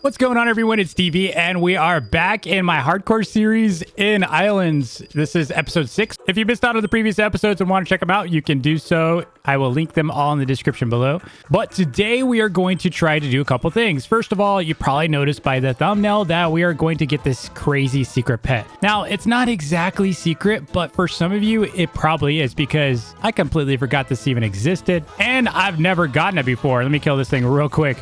What's going on, everyone? It's DV, and we are back in my hardcore series in Islands. This is episode 6. If you missed out on the previous episodes and want to check them out, you can do so. I will link them all in the description below. But today we are going to try to do a couple things. First of all, you probably noticed by the thumbnail that we are going to get this crazy secret pet. Now, it's not exactly secret, but for some of you, it probably is because I completely forgot this even existed, and I've never gotten it before. Let me kill this thing real quick.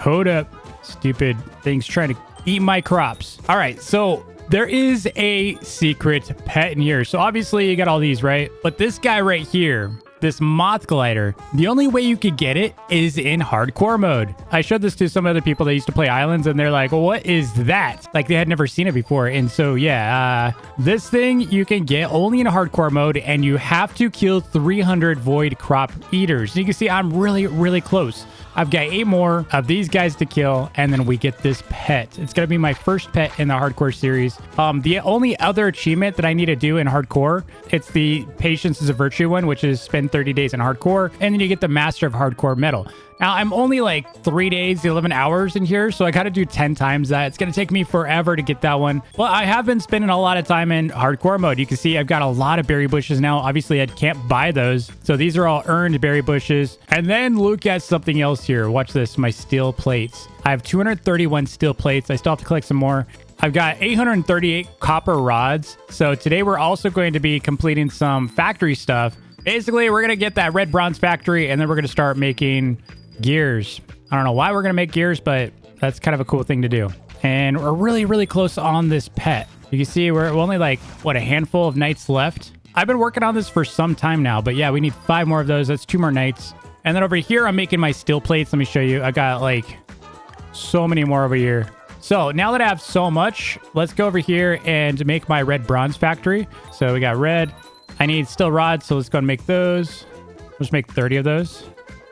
Hold up. Stupid things trying to eat my crops. All right, so there is a secret pet in here. So obviously you got all these, right? But this guy right here, this moth glider, the only way you could get it is in hardcore mode. I showed this to some other people that used to play Islands, and they're like, what is that? Like, they had never seen it before. And so yeah, this thing you can get only in hardcore mode, and you have to kill 300 void crop eaters. You can see I'm really close. I've got 8 more of these guys to kill, and then we get this pet. It's going to be my first pet in the hardcore series. The only other achievement that I need to do in hardcore, it's the Patience is a Virtue one, which is spend 30 days in hardcore, and then you get the Master of Hardcore medal. Now, I'm only like 3 days, 11 hours in here, so I got to do 10 times that. It's going to take me forever to get that one. But I have been spending a lot of time in hardcore mode. You can see I've got a lot of berry bushes now. Obviously, I can't buy those. So these are all earned berry bushes. And then look at something else here. Watch this, my steel plates. I have 231 steel plates. I still have to collect some more. I've got 838 copper rods. So today we're also going to be completing some factory stuff. Basically, we're going to get that red bronze factory, and then we're going to start making gears. I don't know why we're gonna make gears, but that's kind of a cool thing to do. And we're really close on this pet. You can see we're only like, what, a handful of nights left. I've been working on this for some time now, but yeah, we need 5 more of those. That's 2 more nights. And then over here, I'm making my steel plates. Let me show you. I got like so many more over here. So now that I have so much, let's go over here and make my red bronze factory. So we got red. I need steel rods, so let's go and make those. Let's make 30 of those.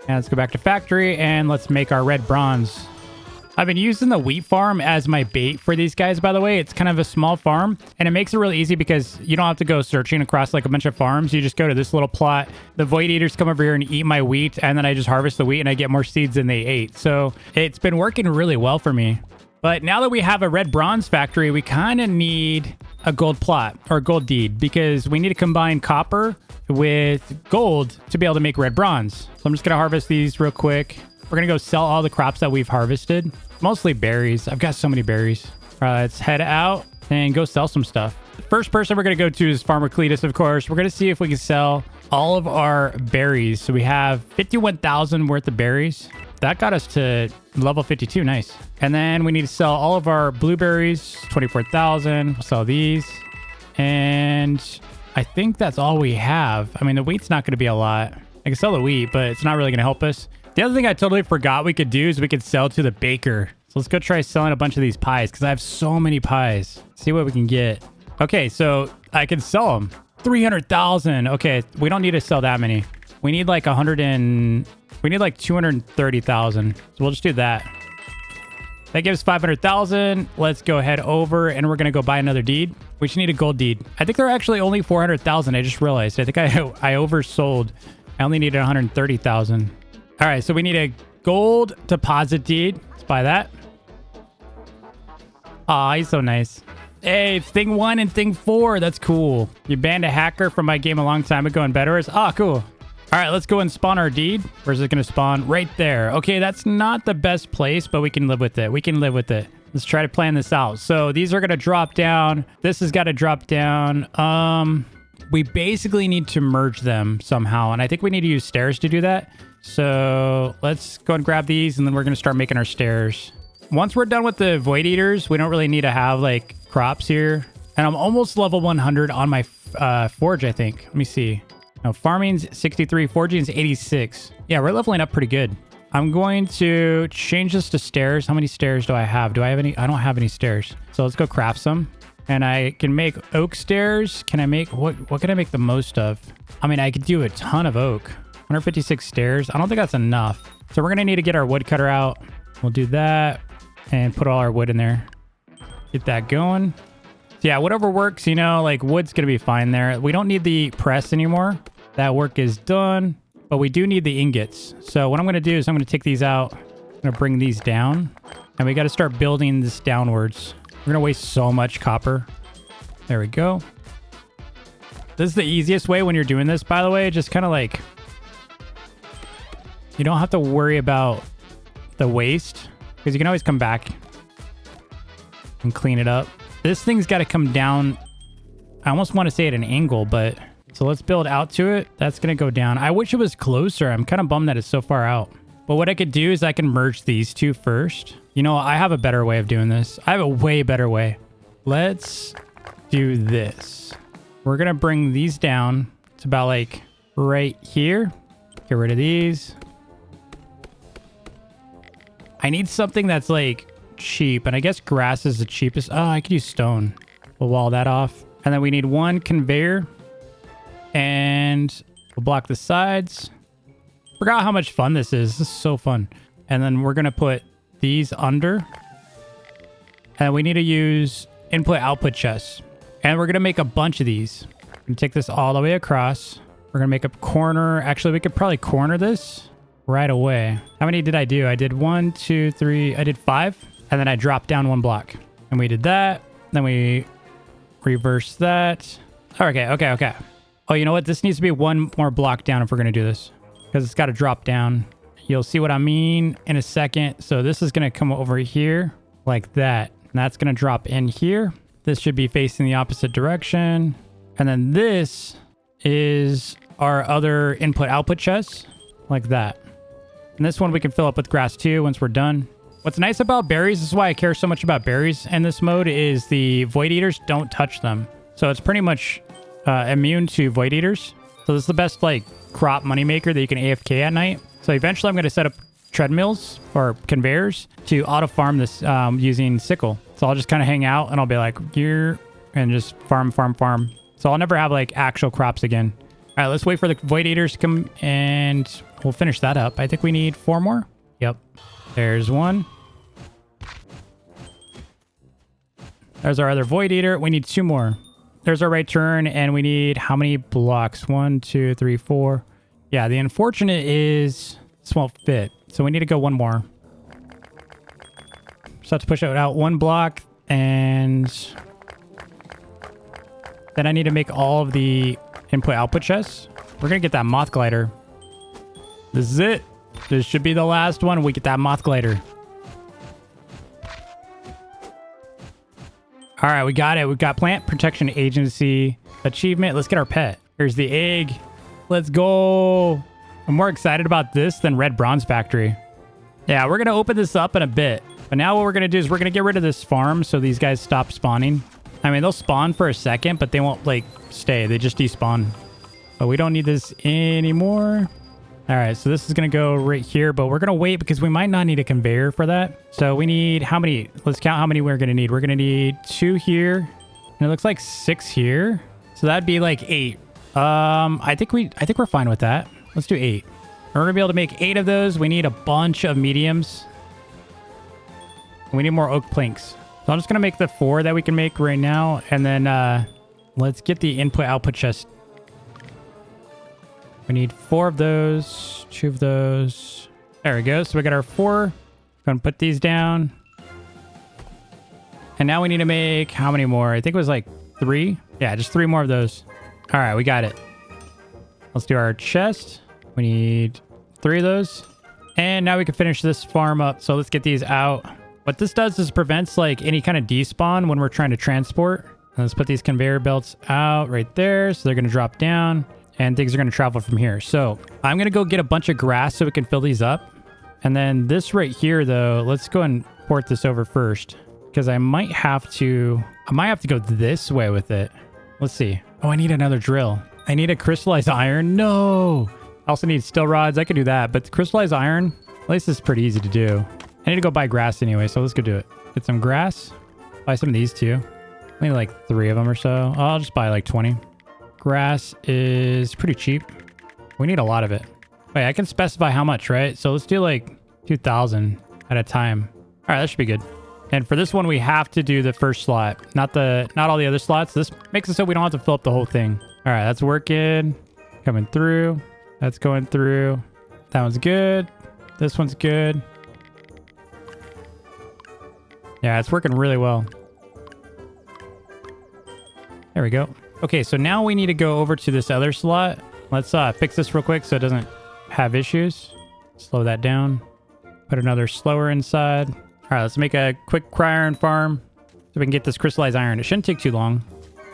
And let's go back to factory, and let's make our red bronze. I've been using the wheat farm as my bait for these guys, by the way. It's kind of a small farm, and it makes it really easy because you don't have to go searching across like a bunch of farms. You just go to this little plot. The void eaters come over here and eat my wheat, and then I just harvest the wheat, and I get more seeds than they ate. So it's been working really well for me. But now that we have a red bronze factory, we kind of need a gold plot or a gold deed because we need to combine copper with gold to be able to make red bronze. So I'm just going to harvest these real quick. We're going to go sell all the crops that we've harvested. Mostly berries. I've got so many berries. Let's head out and go sell some stuff. The first person we're going to go to is Farmer Cletus, of course. We're going to see if we can sell all of our berries. So we have 51,000 worth of berries. That got us to level 52. Nice. And then we need to sell all of our blueberries, 24,000. We'll sell these. And I think that's all we have. I mean, the wheat's not going to be a lot. I can sell the wheat, but it's not really going to help us. The other thing I totally forgot we could do is we could sell to the baker. So let's go try selling a bunch of these pies because I have so many pies. See what we can get. Okay, so I can sell them. 300,000. Okay, we don't need to sell that many. We need like 230,000. So we'll just do that. That gives 500,000. Let's go head over and we're going to go buy another deed. We just need a gold deed. I think they're actually only 400,000. I just realized. I think I oversold. I only needed 130,000. All right, so we need a gold deposit deed. Let's buy that. Aw, he's so nice. Hey, it's thing 1 and thing 4. That's cool. You banned a hacker from my game a long time ago in Bedwars. Ah, cool. All right, let's go and spawn our deed. Where's it going to spawn? Right there. Okay, that's not the best place, but we can live with it. We can live with it. Let's try to plan this out. So these are going to drop down. This has got to drop down. We basically need to merge them somehow, and I think we need to use stairs to do that. So let's go and grab these, and then we're going to start making our stairs. Once we're done with the void eaters, we don't really need to have like crops here. And I'm almost level 100 on my forge, I think. Let me see. No, farming's 63, forging's 86. Yeah, we're leveling up pretty good. I'm going to change this to stairs. How many stairs do I have? Do I have any? I don't have any stairs. So let's go craft some. And I can make oak stairs. Can I make, what can I make the most of? I mean, I could do a ton of oak. 156 stairs. I don't think that's enough. So we're going to need to get our woodcutter out. We'll do that and put all our wood in there. Get that going. So yeah, whatever works, you know, like wood's going to be fine there. We don't need the press anymore. That work is done, but we do need the ingots. So what I'm going to do is I'm going to take these out. I'm going to bring these down. And we got to start building this downwards. We're going to waste so much copper. There we go. This is the easiest way when you're doing this, by the way. Just kind of like... You don't have to worry about the waste. Because you can always come back and clean it up. This thing's got to come down. I almost want to say at an angle, but... So let's build out to it. That's going to go down. I wish it was closer. I'm kind of bummed that it's so far out. But what I could do is I can merge these two first. You know, I have a better way of doing this. I have a way better way. Let's do this. We're going to bring these down. It's about like right here. Get rid of these. I need something that's like cheap. And I guess grass is the cheapest. Oh, I could use stone. We'll wall that off. And then we need one conveyor. And we'll block the sides. Forgot how much fun this is. This is so fun. And then we're going to put these under. And we need to use input-output chests. And we're going to make a bunch of these. We're going to take this all the way across. We're going to make a corner. Actually, we could probably corner this right away. How many did I do? I did 1, 2, 3. I did 5. And then I dropped down 1 block. And we did that. Then we reverse that. Okay. Oh, you know what? This needs to be 1 more block down if we're going to do this. Because it's got to drop down. You'll see what I mean in a second. So this is going to come over here like that. And that's going to drop in here. This should be facing the opposite direction. And then this is our other input-output chest like that. And this one we can fill up with grass too once we're done. What's nice about berries, this is why I care so much about berries in this mode, is the void eaters don't touch them. So it's pretty much... immune to void eaters. So this is the best like crop moneymaker that you can AFK at night. So eventually I'm going to set up treadmills or conveyors to auto farm this using sickle. So I'll just kind of hang out and I'll be like here and just farm. So I'll never have like actual crops again. All right, let's wait for the void eaters to come and we'll finish that up. I think we need 4 more. Yep. There's 1. There's our other void eater. We need 2 more. There's our right turn, and we need how many blocks? 1, 2, 3, 4. Yeah, the unfortunate is this won't fit. So we need to go 1 more. So have to push out 1 block, and then I need to make all of the input-output chests. We're going to get that moth glider. This is it. This should be the last one. We get that moth glider. All right, we got it. We've got Plant Protection Agency achievement. Let's get our pet. Here's the egg. Let's go. I'm more excited about this than Red Bronze Factory. Yeah, we're going to open this up in a bit. But now what we're going to do is we're going to get rid of this farm so these guys stop spawning. I mean, they'll spawn for a second, but they won't, like, stay. They just despawn. But we don't need this anymore. All right, so this is going to go right here, but we're going to wait because we might not need a conveyor for that. So we need how many? Let's count how many we're going to need. We're going to need 2 here, and it looks like 6 here. So that'd be like 8. I think we're fine with that. Let's do 8. And we're going to be able to make 8 of those. We need a bunch of mediums. We need more oak planks. So I'm just going to make the 4 that we can make right now, and then let's get the input-output chest. We need 4 of those, 2 of those. There we go. So we got our 4. Gonna put these down. And now we need to make how many more? I think it was like 3. Yeah, just 3 more of those. All right, we got it. Let's do our chest. We need 3 of those. And now we can finish this farm up. So let's get these out. What this does is prevents like any kind of despawn when we're trying to transport. And let's put these conveyor belts out right there. So they're going to drop down. And things are going to travel from here. So I'm going to go get a bunch of grass so we can fill these up. And then this right here, though, let's go and port this over first. Because I might have to go this way with it. Let's see. Oh, I need another drill. I need a crystallized iron. No. I also need steel rods. I could do that. But the crystallized iron, at least it's pretty easy to do. I need to go buy grass anyway. So let's go do it. Get some grass. Buy some of these too. Maybe like 3 of them or so. I'll just buy like 20. Grass is pretty cheap. We need a lot of it. Wait, I can specify how much, right? So let's do like 2,000 at a time. All right, that should be good. And for this one, we have to do the first slot, not all the other slots. This makes it so we don't have to fill up the whole thing. All right, that's working. Coming through. That's going through. That one's good. This one's good. Yeah, it's working really well. There we go. Okay, so now we need to go over to this other slot. Let's fix this real quick so it doesn't have issues. Slow that down. Put another slower inside. All right, let's make a quick cryo farm so we can get this crystallized iron. It shouldn't take too long.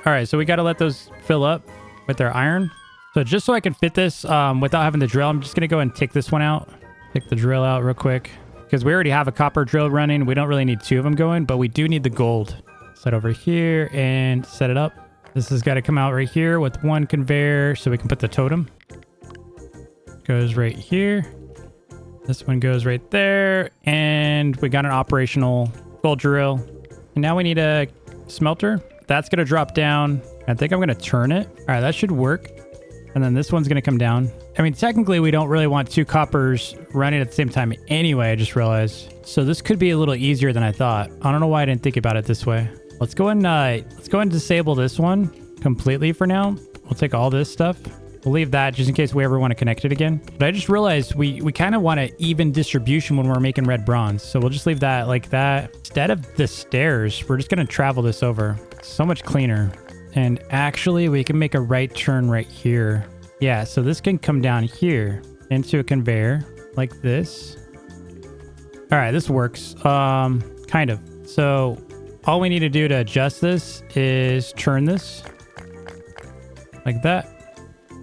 All right, so we got to let those fill up with their iron. So just so I can fit this without having the drill, I'm just going to go and take this one out. Take the drill out real quick because we already have a copper drill running. We don't really need two of them going, but we do need the gold. Set over here and set it up. This has got to come out right here with one conveyor so we can put the totem. Goes right here. This one goes right there. And we got an operational gold drill. And now we need a smelter. That's going to drop down. I think I'm going to turn it. All right, that should work. And then this one's going to come down. I mean, technically, we don't really want two coppers running at the same time anyway, I just realized. So this could be a little easier than I thought. I don't know why I didn't think about it this way. Let's go and disable this one completely for now. We'll take all this stuff. We'll leave that just in case we ever want to connect it again. But I just realized we kind of want an even distribution when we're making red bronze. So we'll just leave that like that. Instead of the stairs, we're just going to travel this over. So much cleaner. And actually, we can make a right turn right here. Yeah, so this can come down here into a conveyor like this. All right, this works. Kind of. So all we need to do to adjust this is turn this like that.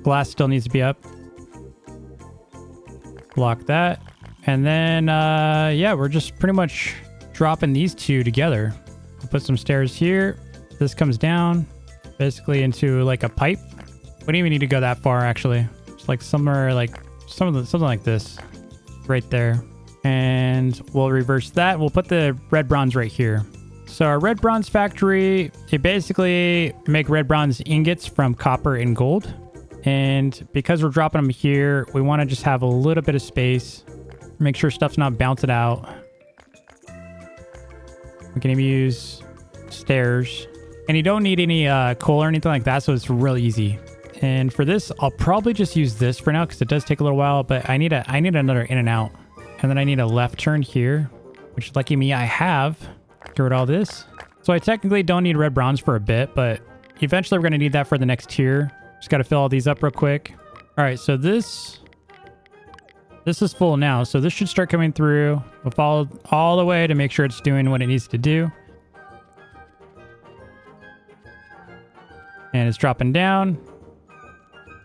Glass still needs to be up. Block that. And then, yeah, we're just pretty much dropping these two together. We'll put some stairs here. This comes down basically into like a pipe. We don't even need to go that far, actually. Just like somewhere like something like this right there. And we'll reverse that. We'll put the red bronze right here. So our red bronze factory, it basically make red bronze ingots from copper and gold. And because we're dropping them here, we want to just have a little bit of space. Make sure stuff's not bouncing out. We can even use stairs. And you don't need any coal or anything like that, so it's really easy. And for this, I'll probably just use this for now because it does take a little while, but I need another in and out. And then I need a left turn here, which lucky me, I have. Get rid of all this. So I technically don't need red bronze for a bit, but eventually we're going to need that for the next tier. Just got to fill all these up real quick. All right, so this is full now. So this should start coming through. We'll follow all the way to make sure it's doing what it needs to do. And it's dropping down.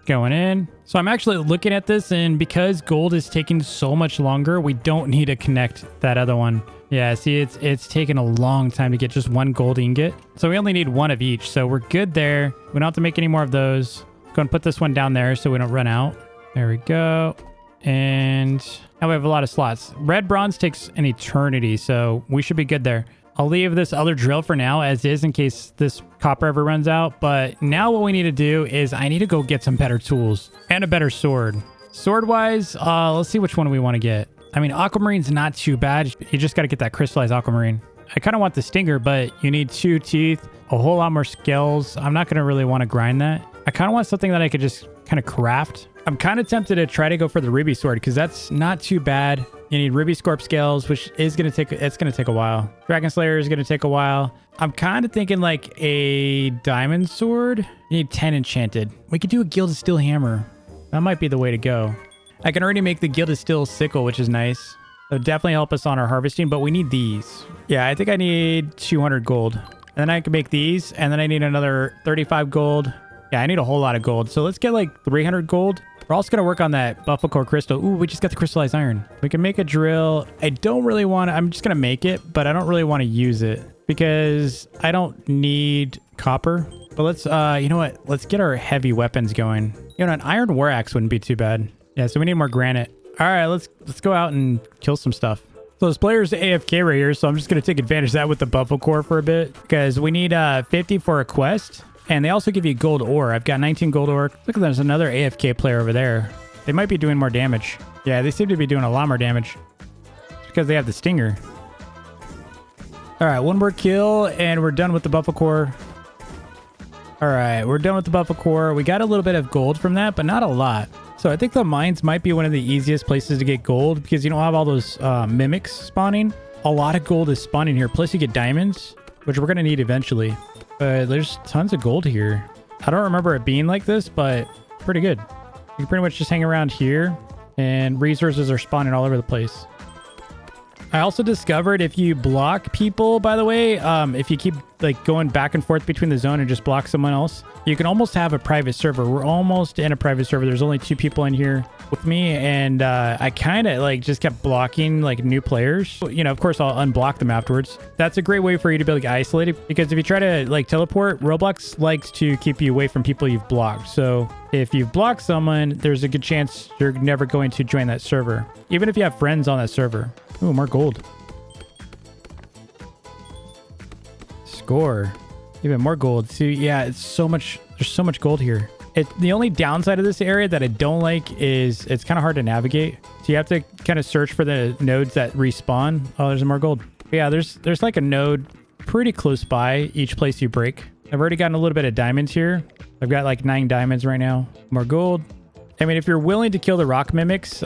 Going in. So I'm actually looking at this, and because gold is taking so much longer, we don't need to connect that other one. Yeah, see, it's taking a long time to get just one gold ingot. So we only need one of each. So we're good there. We don't have to make any more of those. Go and put this one down there so we don't run out. There we go. And now we have a lot of slots. Red bronze takes an eternity, so we should be good there. I'll leave this other drill for now as is in case this copper ever runs out. But now what we need to do is I need to go get some better tools and a better sword. Sword-wise, let's see which one we want to get. I mean, aquamarine's not too bad. You just got to get that crystallized aquamarine. I kind of want the stinger, but you need 2 teeth, a whole lot more scales. I'm not going to really want to grind that. I kind of want something that I could just kind of craft. I'm kind of tempted to try to go for the ruby sword because that's not too bad. You need ruby scorp scales, which is going to take a while. Dragon Slayer is going to take a while. I'm kind of thinking like a diamond sword. You need 10 enchanted. We could do a gilded steel hammer. That might be the way to go. I can already make the gilded steel sickle, which is nice. It'll definitely help us on our harvesting, but we need these. Yeah, I think I need 200 gold. And then I can make these, and then I need another 35 gold. Yeah, I need a whole lot of gold. So let's get like 300 gold. We're also going to work on that buffalo core crystal. Ooh, we just got the crystallized iron. We can make a drill. I don't really want to, I'm just going to make it, but I don't really want to use it because I don't need copper. But let's, you know what? Let's get our heavy weapons going. You know, an iron war axe wouldn't be too bad. Yeah, so we need more granite. All right, let's go out and kill some stuff. So this player's AFK right here, so I'm just going to take advantage of that with the buffalo core for a bit because we need 50 for a quest. And they also give you gold ore. I've got 19 gold ore. Look, there's another AFK player over there. They might be doing more damage. Yeah, they seem to be doing a lot more damage. It's because they have the stinger. All right, one more kill, and we're done with the buffalo core. All right, we're done with the buffalo core. We got a little bit of gold from that, but not a lot. So I think the mines might be one of the easiest places to get gold because you don't have all those mimics spawning. a lot of gold is spawning here. Plus you get diamonds, which we're going to need eventually. But there's tons of gold here. I don't remember it being like this, but pretty good. You can pretty much just hang around here and resources are spawning all over the place. I also discovered if you block people, by the way, if you keep like going back and forth between the zone and just block someone else, you can almost have a private server. We're almost in a private server. There's only 2 people in here with me, and I kind of like just kept blocking like new players. You know, of course, I'll unblock them afterwards. That's a great way for you to be like isolated, because if you try to like teleport, Roblox likes to keep you away from people you've blocked. So if you've blocked someone, there's a good chance you're never going to join that server, even if you have friends on that server. Ooh, more gold. Score. Even more gold. See, yeah, it's so much. There's so much gold here. The only downside of this area that I don't like is it's kind of hard to navigate. So you have to kind of search for the nodes that respawn. Oh, there's more gold. Yeah, there's like a node pretty close by each place you break. I've already gotten a little bit of diamonds here. I've got like 9 diamonds right now. More gold. I mean, if you're willing to kill the rock mimics,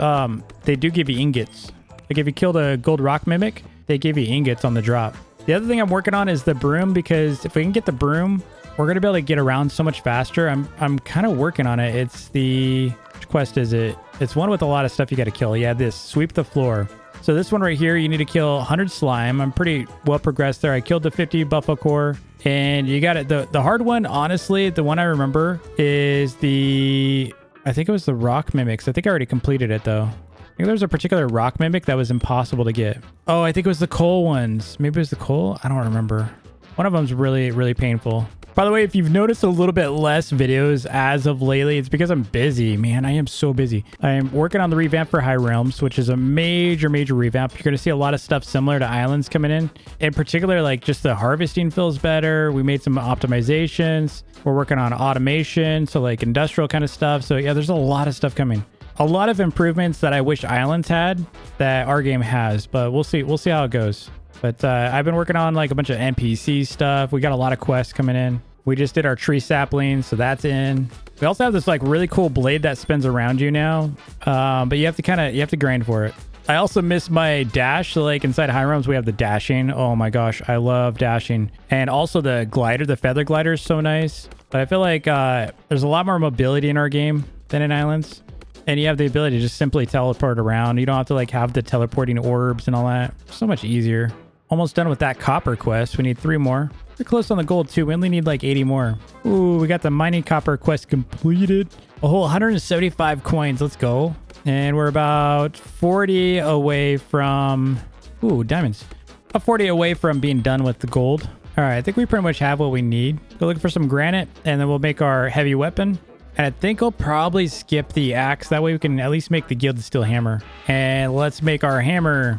they do give you ingots. Like if you killed a gold rock mimic, they give you ingots on the drop. The other thing I'm working on is the broom, because if we can get the broom, we're going to be able to get around so much faster. I'm kind of working on it. It's the... Which quest is it? It's one with a lot of stuff you got to kill. Yeah, this. Sweep the floor. So this one right here, you need to kill 100 slime. I'm pretty well progressed there. I killed the 50 buffalo core. And you got it. The hard one, honestly, the one I remember is the... I think it was the rock mimics. I think I already completed it though. I think there was a particular rock mimic that was impossible to get. Oh, I think it was the coal ones. Maybe it was the coal? I don't remember. One of them's really, really painful. By the way, if you've noticed a little bit less videos as of lately, it's because I'm busy. Man, I am so busy. I am working on the revamp for High Realms, which is a major, major revamp. You're going to see a lot of stuff similar to Islands coming in. In particular, like just the harvesting feels better. We made some optimizations. We're working on automation, so like industrial kind of stuff. So yeah, there's a lot of stuff coming. A lot of improvements that I wish Islands had that our game has, but we'll see. We'll see how it goes. But I've been working on like a bunch of NPC stuff. We got a lot of quests coming in. We just did our tree saplings, so that's in. We also have this like really cool blade that spins around you now, but you have to grind for it. I also miss my dash. So like inside High Realms, we have the dashing. Oh my gosh, I love dashing. And also the glider, the feather glider is so nice. But I feel like there's a lot more mobility in our game than in Islands. And you have the ability to just simply teleport around. You don't have to like have the teleporting orbs and all that. So much easier. Almost done with that copper quest. We need 3 more. We're close on the gold too. We only need like 80 more. Ooh, we got the mining copper quest completed. A whole 175 coins. Let's go. And we're about 40 away from... Ooh, diamonds. About 40 away from being done with the gold. All right, I think we pretty much have what we need. Go look for some granite, and then we'll make our heavy weapon. And I think I'll probably skip the axe. That way we can at least make the gilded steel hammer. And let's make our hammer.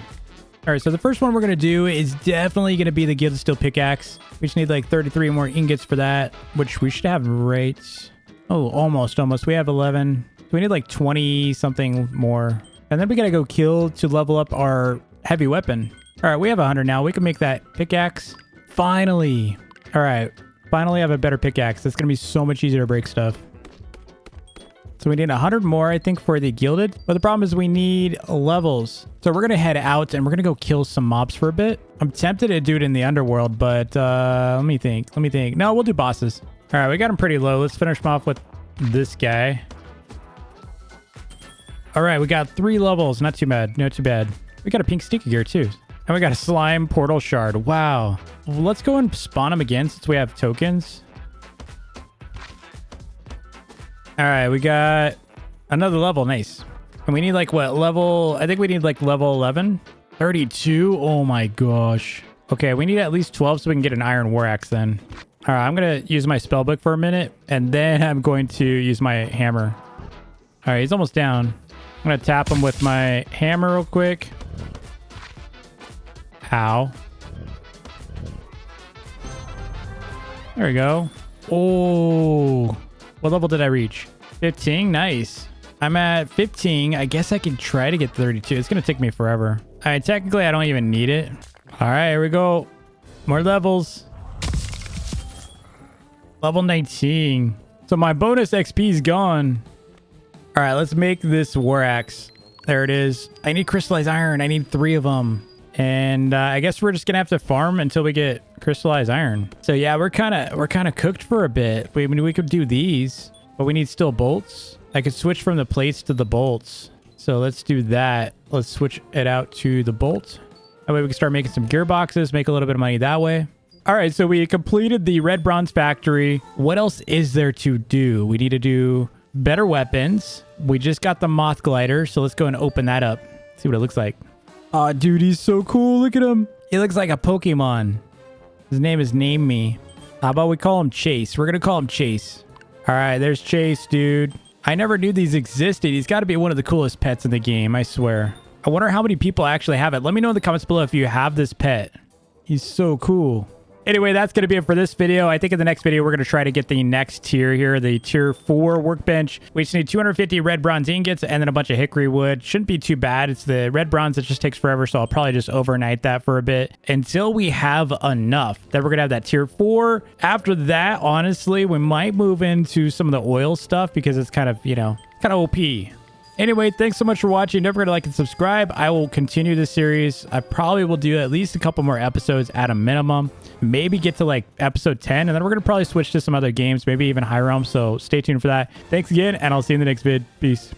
All right, so the first one we're going to do is definitely going to be the gilded steel pickaxe. We just need like 33 more ingots for that, which we should have right... Oh, almost. We have 11. We need like 20 something more. And then we got to go kill to level up our heavy weapon. All right, we have 100 now. We can make that pickaxe. Finally. All right, finally have a better pickaxe. It's going to be so much easier to break stuff. So we need 100 more, I think, for the gilded. But the problem is we need levels. So we're going to head out and we're going to go kill some mobs for a bit. I'm tempted to do it in the underworld, but let me think. No, we'll do bosses. All right, we got him pretty low. Let's finish him off with this guy. All right, we got 3 levels. Not too bad. Not too bad. We got a pink sticky gear too. And we got a slime portal shard. Wow. Well, let's go and spawn them again since we have tokens. All right, we got another level. Nice. And we need like what level? I think we need like level 11. 32. Oh my gosh. Okay, we need at least 12 so we can get an iron war axe then. All right, I'm going to use my spell book for a minute and then I'm going to use my hammer. All right, he's almost down. I'm going to tap him with my hammer real quick. Ow. There we go. Oh. What level did I reach? 15. Nice. I'm at 15. I guess I can try to get 32. It's going to take me forever. All right. Technically, I don't even need it. All right. Here we go. More levels. Level 19. So my bonus XP is gone. All right. Let's make this war axe. There it is. I need crystallized iron. I need 3 of them. And I guess we're just gonna have to farm until we get crystallized iron. So yeah, we're kind of cooked for a bit. We could do these, but we need steel bolts. I could switch from the plates to the bolts. So let's do that. Let's switch it out to the bolt. That way we can start making some gearboxes, make a little bit of money that way. All right, so we completed the red bronze factory. What else is there to do? We need to do better weapons. We just got the moth glider, so let's go and open that up. See what it looks like. Aw, dude, he's so cool. Look at him. He looks like a Pokemon. His name is Name Me. How about we call him Chase? We're going to call him Chase. All right, there's Chase, dude. I never knew these existed. He's got to be one of the coolest pets in the game, I swear. I wonder how many people actually have it. Let me know in the comments below if you have this pet. He's so cool. Anyway, that's going to be it for this video. I think in the next video, we're going to try to get the next tier here, the tier 4 workbench. We just need 250 red bronze ingots and then a bunch of hickory wood. Shouldn't be too bad. It's the red bronze that just takes forever, so I'll probably just overnight that for a bit until we have enough. Then we're going to have that tier 4. After that, honestly, we might move into some of the oil stuff because it's kind of, you know, kind of OP. Anyway, thanks so much for watching. Don't forget to like and subscribe. I will continue this series. I probably will do at least a couple more episodes at a minimum. Maybe get to like episode 10, and then we're going to probably switch to some other games, maybe even High Realm. So stay tuned for that. Thanks again, and I'll see you in the next vid. Peace.